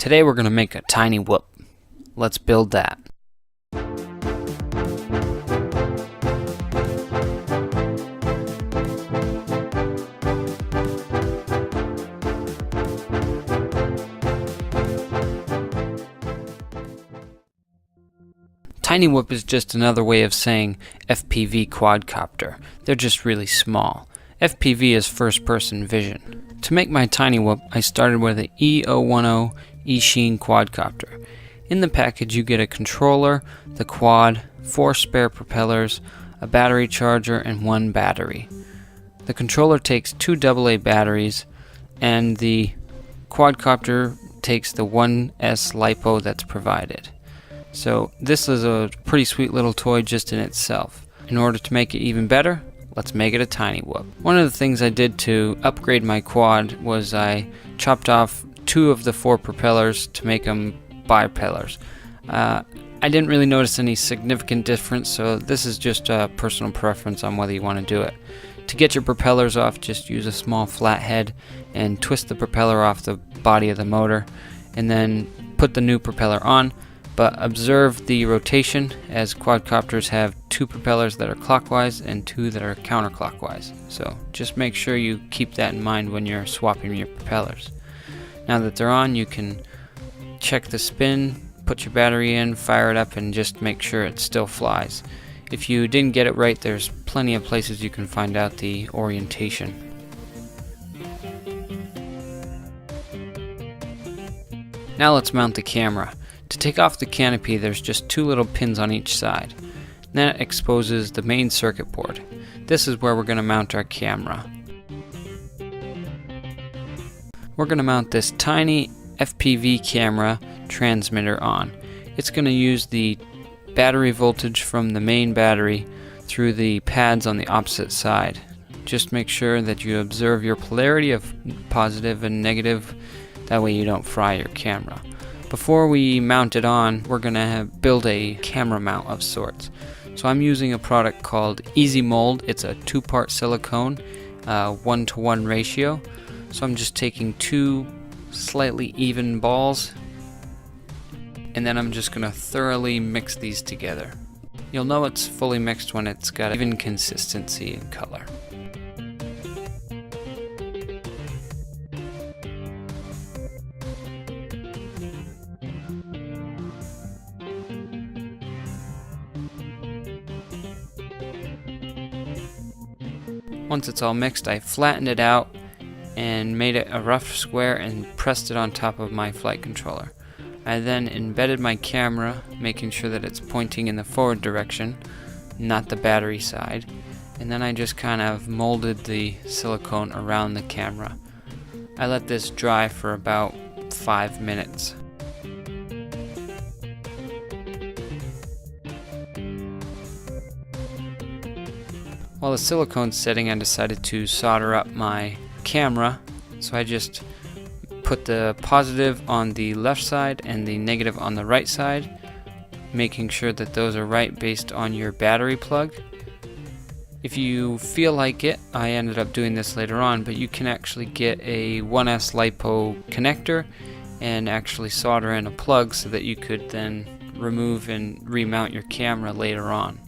Today we're going to make a tiny whoop. Let's build that. Tiny whoop is just another way of saying FPV quadcopter. They're just really small. FPV is first person vision. To make my tiny whoop, I started with the E010 eSheen quadcopter. In the package you get a controller, the quad, 4 spare propellers, a battery charger, and 1 battery. The controller takes 2 AA batteries, and the quadcopter takes the 1S LiPo that's provided. So this is a pretty sweet little toy just in itself. In order to make it even better, let's make it a tiny whoop. One of the things I did to upgrade my quad was I chopped off 2 of the 4 propellers to make them bipellars. I didn't really notice any significant difference, so this is just a personal preference on whether you want to do it. To get your propellers off, just use a small flat head and twist the propeller off the body of the motor, and then put the new propeller on. But observe the rotation, as quadcopters have 2 propellers that are clockwise and 2 that are counterclockwise. So just make sure you keep that in mind when you're swapping your propellers. Now that they're on, you can check the spin, put your battery in, fire it up, and just make sure it still flies. If you didn't get it right, there's plenty of places you can find out the orientation. Now let's mount the camera. To take off the canopy, there's just 2 little pins on each side. That exposes the main circuit board. This is where we're going to mount our camera. We're going to mount this tiny FPV camera transmitter on. It's going to use the battery voltage from the main battery through the pads on the opposite side. Just make sure that you observe your polarity of positive and negative, that way you don't fry your camera. Before we mount it on, we're going to build a camera mount of sorts. So I'm using a product called Easy Mold. It's a 2-part silicone, 1-to-1 ratio. So I'm just taking 2 slightly even balls, and then I'm just going to thoroughly mix these together. You'll know it's fully mixed when it's got even consistency and color. Once it's all mixed, I flattened it out and made it a rough square and pressed it on top of my flight controller. I then embedded my camera, making sure that it's pointing in the forward direction, not the battery side, and then I just kind of molded the silicone around the camera. I let this dry for about 5 minutes. While the silicone's setting, I decided to solder up my camera, so I just put the positive on the left side and the negative on the right side, making sure that those are right based on your battery plug. If you feel like it, I ended up doing this later on, but you can actually get a 1S LiPo connector and actually solder in a plug so that you could then remove and remount your camera later on.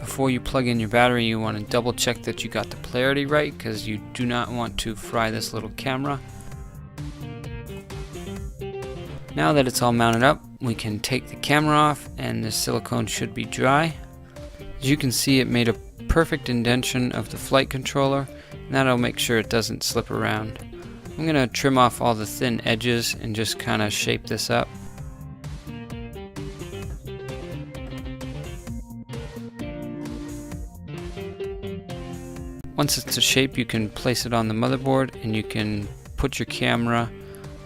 Before you plug in your battery, you want to double check that you got the polarity right, because you do not want to fry this little camera. Now that it's all mounted up, we can take the camera off, and the silicone should be dry. As you can see, it made a perfect indentation of the flight controller, and that'll make sure it doesn't slip around. I'm going to trim off all the thin edges and just kind of shape this up. Once it's a shape, you can place it on the motherboard and you can put your camera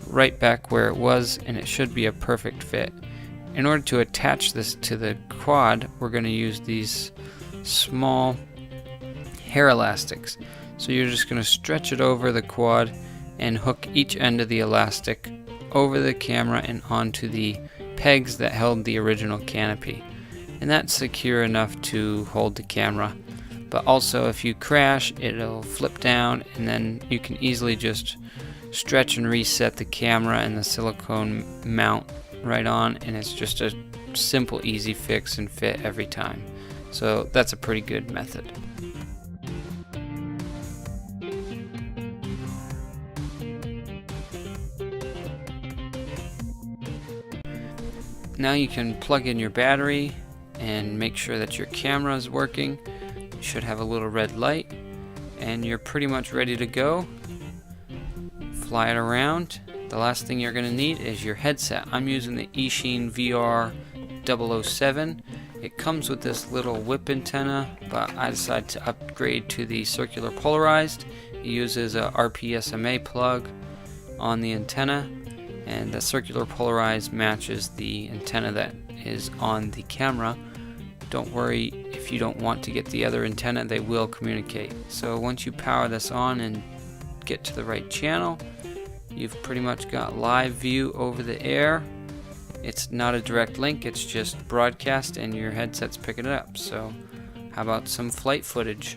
right back where it was, and it should be a perfect fit. In order to attach this to the quad, we're going to use these small hair elastics. So you're just going to stretch it over the quad and hook each end of the elastic over the camera and onto the pegs that held the original canopy. And that's secure enough to hold the camera. but also if you crash, it'll flip down, and then you can easily just stretch and reset the camera and the silicone mount right on, and it's just a simple, easy fix and fit every time. So that's a pretty good method. Now you can plug in your battery and make sure that your camera is working. You should have a little red light, and you're pretty much ready to go. Fly it around. The last thing you're going to need is your headset. I'm using the Eachine VR 007. It comes with this little whip antenna, but I decided to upgrade to the circular polarized. It uses a RPSMA plug on the antenna, and the circular polarized matches the antenna that is on the camera. Don't worry if you don't want to get the other antenna, they will communicate. So once you power this on and get to the right channel, you've pretty much got live view over the air. It's not a direct link, it's just broadcast and your headset's picking it up. So how about some flight footage?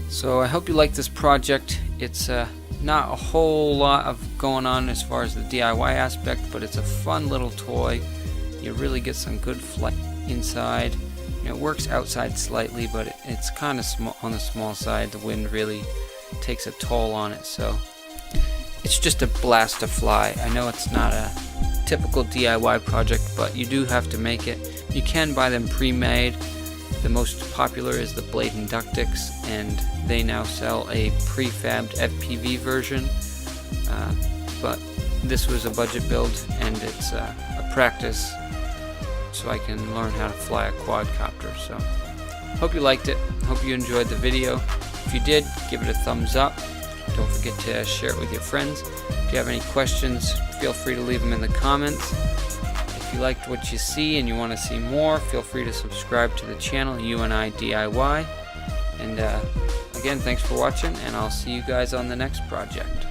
So I hope you like this project. It's not a whole lot of going on as far as the DIY aspect, but it's a fun little toy. You really get some good flight inside. You know, it works outside slightly, but it's kind of small on the small side. The wind really takes a toll on it, so it's just a blast to fly. I know it's not a typical DIY project, but you do have to make it. You can buy them pre-made. The most popular is the Blade Inductrix, and they now sell a prefabbed FPV version, but this was a budget build, and it's a practice so I can learn how to fly a quadcopter. So hope you liked it, hope you enjoyed the video. If you did, give it a thumbs up. Don't forget to share it with your friends. If you have any questions, feel free to leave them in the comments. If you liked what you see and you want to see more, feel free to subscribe to the channel UNI DIY. And again, thanks for watching, and I'll see you guys on the next project.